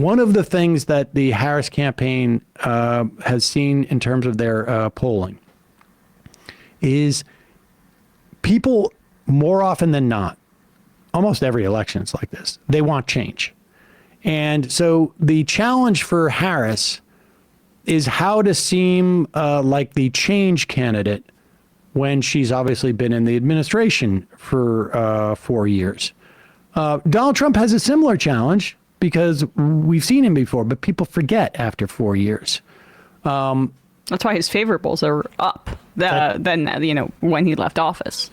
one of the things that the Harris campaign has seen in terms of their polling is people more often than not, almost every election is like this, they want change. And so the challenge for Harris is how to seem like the change candidate when she's obviously been in the administration for 4 years. Donald Trump has a similar challenge because we've seen him before, but people forget after 4 years. That's why his favorables are up than when he left office.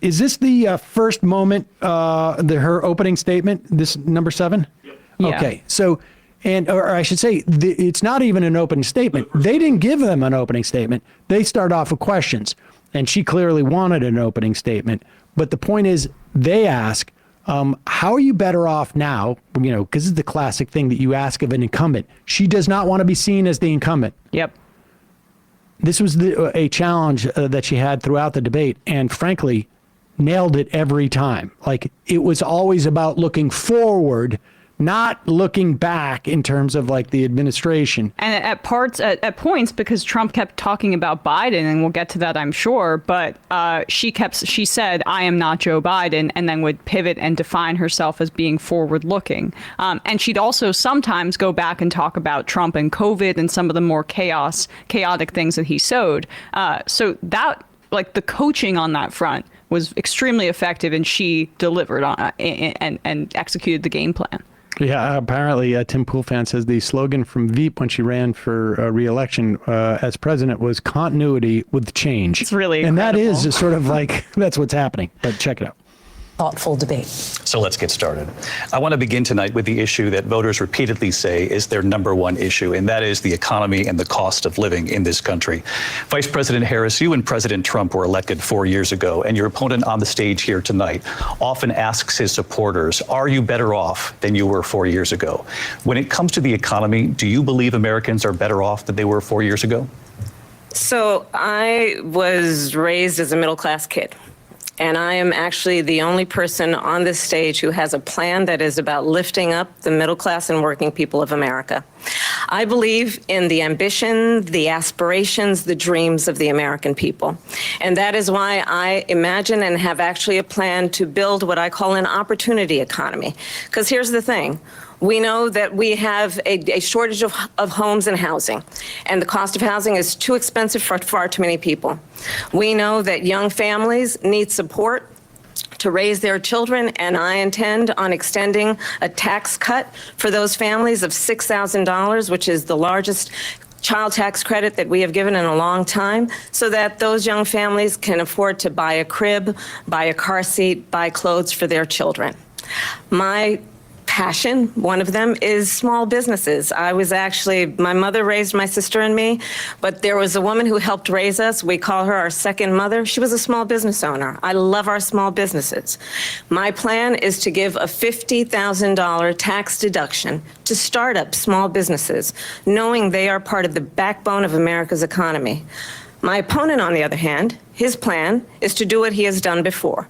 Is this the first moment, her opening statement, this number 7? Yep. Yeah. Okay, so, or I should say, it's not even an opening statement. They didn't give them an opening statement. They start off with questions, and she clearly wanted an opening statement. But the point is, they ask, how are you better off now? Because it's the classic thing that you ask of an incumbent. She does not want to be seen as the incumbent. Yep. This was a challenge that she had throughout the debate, and frankly, nailed it every time. Like, it was always about looking forward, not looking back in terms of like the administration. And at points, because Trump kept talking about Biden, and we'll get to that, I'm sure, but she said, I am not Joe Biden, and then would pivot and define herself as being forward looking. And she'd also sometimes go back and talk about Trump and COVID and some of the more chaotic things that he sowed. So that, like, the coaching on that front was extremely effective, and she delivered on and executed the game plan. Yeah, apparently Tim Poolfan says the slogan from Veep when she ran for re-election as president was continuity with change. It's really incredible. And that is sort of like, that's what's happening. But check it out. Thoughtful debate. So let's get started. I want to begin tonight with the issue that voters repeatedly say is their number one issue, and that is the economy and the cost of living in this country. Vice President Harris, you and President Trump were elected 4 years ago, and your opponent on the stage here tonight often asks his supporters, are you better off than you were 4 years ago? When it comes to the economy, do you believe Americans are better off than they were 4 years ago? So I was raised as a middle-class kid. And I am actually the only person on this stage who has a plan that is about lifting up the middle class and working people of America. I believe in the ambition, the aspirations, the dreams of the American people. And that is why I imagine and have actually a plan to build what I call an opportunity economy. Because here's the thing. We know that we have a shortage of homes and housing, and the cost of housing is too expensive for far too many people. We know that young families need support to raise their children, and I intend on extending a tax cut for those families of $6,000, which is the largest child tax credit that we have given in a long time, so that those young families can afford to buy a crib, buy a car seat, buy clothes for their children. My passion, one of them, is small businesses. My mother raised my sister and me, but there was a woman who helped raise us. We call her our second mother. She was a small business owner. I love our small businesses. My plan is to give a $50,000 tax deduction to startup small businesses, knowing they are part of the backbone of America's economy. My opponent, on the other hand, his plan is to do what he has done before,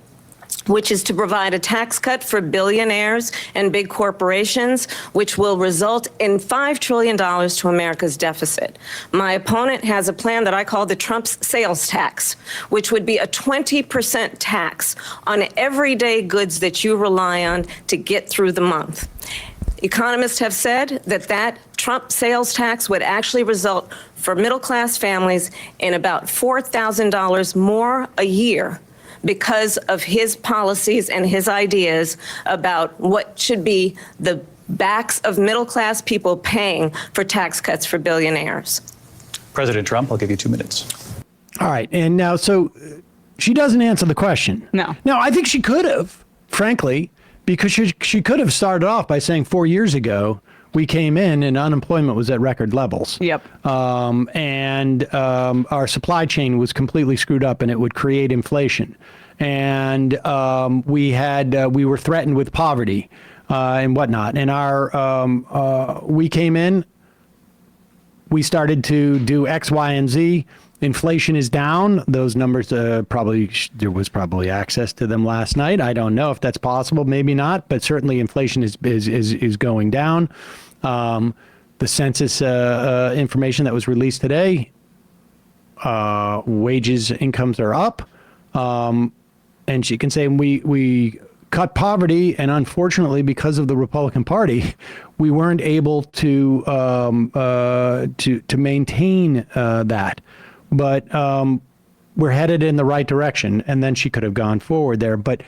which is to provide a tax cut for billionaires and big corporations, which will result in $5 trillion to America's deficit. My opponent has a plan that I call the Trump's sales tax, which would be a 20% tax on everyday goods that you rely on to get through the month. Economists have said that Trump sales tax would actually result for middle-class families in about $4,000 more a year, because of his policies and his ideas about what should be the backs of middle-class people paying for tax cuts for billionaires. President Trump, I'll give you 2 minutes. All right. And now, so she doesn't answer the question. No. No, I think she could have, frankly, because she could have started off by saying 4 years ago, we came in and unemployment was at record levels. Yep. And our supply chain was completely screwed up, and it would create inflation. And we were threatened with poverty and whatnot. And we came in, we started to do X, Y, and Z. Inflation is down. Those numbers there was probably access to them last night. I don't know if that's possible, maybe not, but certainly inflation is going down. The census information that was released today, wages, incomes are up. And she can say we cut poverty, and unfortunately, because of the Republican Party, we weren't able to maintain that. But we're headed in the right direction, and then she could have gone forward there. But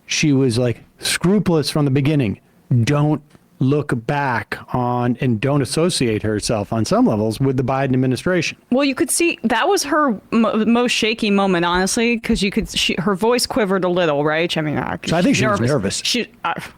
she was like scrupulous from the beginning. Don't look back on and don't associate herself on some levels with the Biden administration. Well, you could see that was her most shaky moment, honestly, because her voice quivered a little, right? I mean, So I think she was nervous.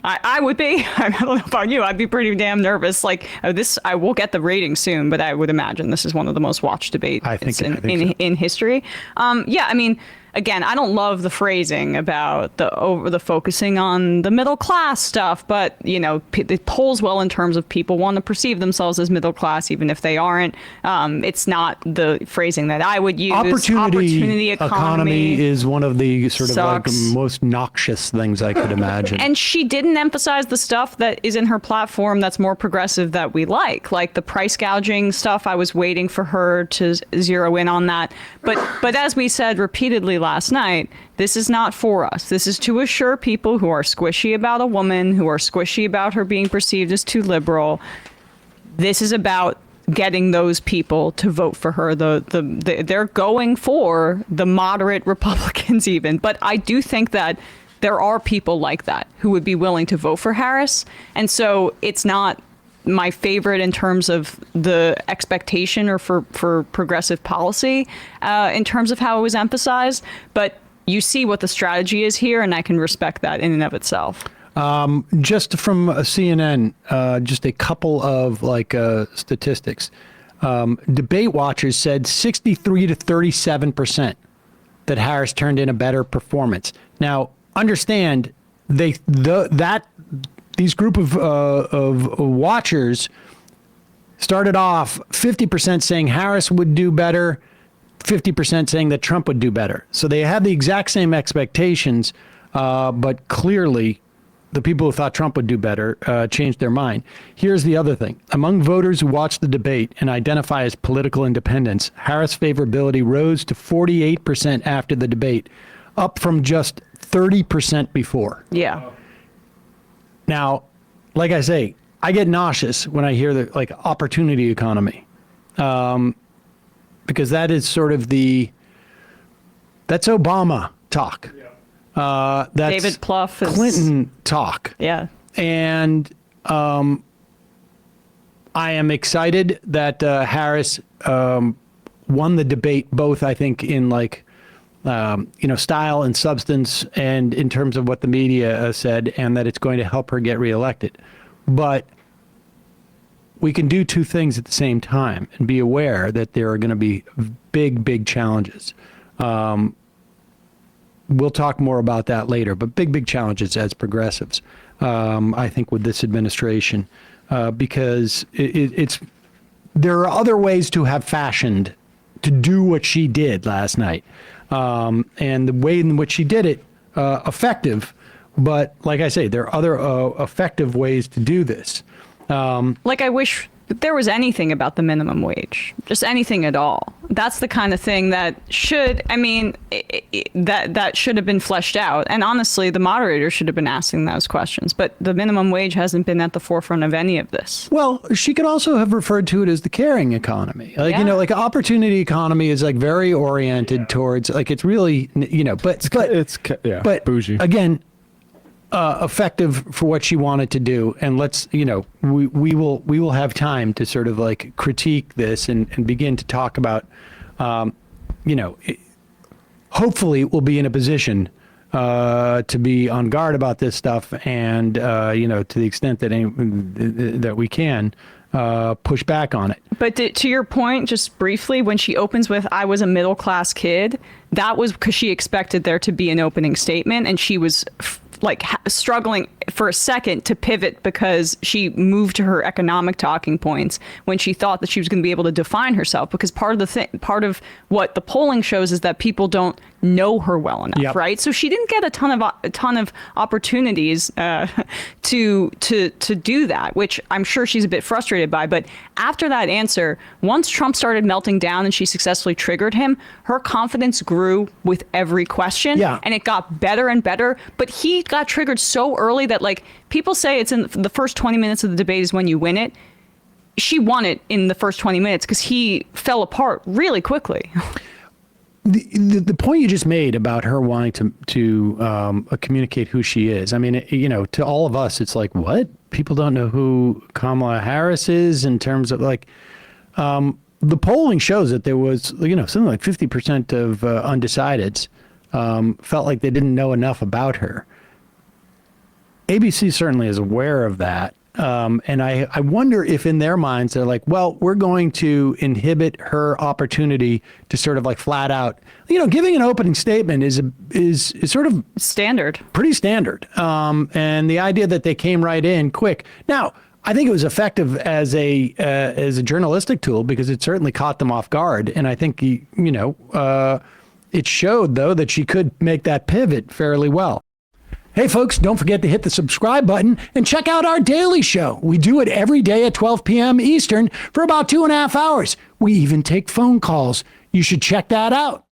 I would be. I don't know about you. I'd be pretty damn nervous. Like I will get the rating soon, but I would imagine this is one of the most watched debates in history. Yeah, I mean. Again, I don't love the phrasing about the focusing on the middle class stuff, but it polls well in terms of people want to perceive themselves as middle class, even if they aren't. It's not the phrasing that I would use. Opportunity economy is one of the sort of like most noxious things I could imagine. And she didn't emphasize the stuff that is in her platform that's more progressive that we like the price gouging stuff. I was waiting for her to zero in on that, but as we said repeatedly last night, this is not for us. This is to assure people who are squishy about a woman, who are squishy about her being perceived as too liberal. This is about getting those people to vote for her. They're going for the moderate Republicans even. But I do think that there are people like that who would be willing to vote for Harris. And so it's not my favorite in terms of the expectation or for progressive policy in terms of how it was emphasized. But you see what the strategy is here, and I can respect that in and of itself. Just from CNN, just a couple of statistics. Debate watchers said 63 to 37% that Harris turned in a better performance. Now, understand these group of watchers started off 50% saying Harris would do better, 50% saying that Trump would do better. So they had the exact same expectations, but clearly the people who thought Trump would do better changed their mind. Here's the other thing. Among voters who watch the debate and identify as political independents, Harris' favorability rose to 48% after the debate, up from just 30% before. Yeah. Now, like I say, I get nauseous when I hear the opportunity economy, because that is sort of that's Obama talk. Yeah. That's David Plouffe is Clinton talk. Yeah. And I am excited that Harris won the debate, both I think in style and substance, and in terms of what the media said, and that it's going to help her get reelected. But we can do two things at the same time and be aware that there are going to be big, big challenges. We'll talk more about that later, but big challenges as progressives, I think, with this administration, because there are other ways to have fashioned to do what she did last night. And the way in which she did it, effective. But like I say, there are other effective ways to do this. I wish there was anything about the minimum wage, just anything at all. That's the kind of thing that should have been fleshed out. And honestly, the moderator should have been asking those questions. But the minimum wage hasn't been at the forefront of any of this. Well, she could also have referred to it as the caring economy. Opportunity economy is very oriented towards it's really, but bougie. Again, effective for what she wanted to do, and we will have time to sort of critique this and begin to talk about hopefully we'll be in a position to be on guard about this stuff, and to the extent that we can push back on it. But to your point, just briefly, when she opens with "I was a middle class kid," that was because she expected there to be an opening statement, and she was like struggling for a second to pivot because she moved to her economic talking points when she thought that she was going to be able to define herself. Because part of what the polling shows is that people don't know her well enough, Yep. right? So she didn't get a ton of opportunities to do that, which I'm sure she's a bit frustrated by. But after that answer, once Trump started melting down and she successfully triggered him, her confidence grew with every question, Yeah. and it got better and better. But he got triggered so early that, like, people say it's in the first 20 minutes of the debate is when you win it. She won it in the first 20 minutes because he fell apart really quickly. The point you just made about her wanting to communicate who she is. I mean, to all of us, it's like, what? People don't know who Kamala Harris is in terms of like, the polling shows that there was, something like 50% of undecideds felt like they didn't know enough about her. ABC certainly is aware of that. And I wonder if in their minds they're like, well, we're going to inhibit her opportunity to sort of like flat out, giving an opening statement is sort of Standard. pretty standard. And the idea that they came right in quick. Now, I think it was effective as a journalistic tool because it certainly caught them off guard. And I think, it showed, though, that she could make that pivot fairly well. Hey, folks, don't forget to hit the subscribe button and check out our daily show. We do it every day at 12 p.m. Eastern for about 2.5 hours. We even take phone calls. You should check that out.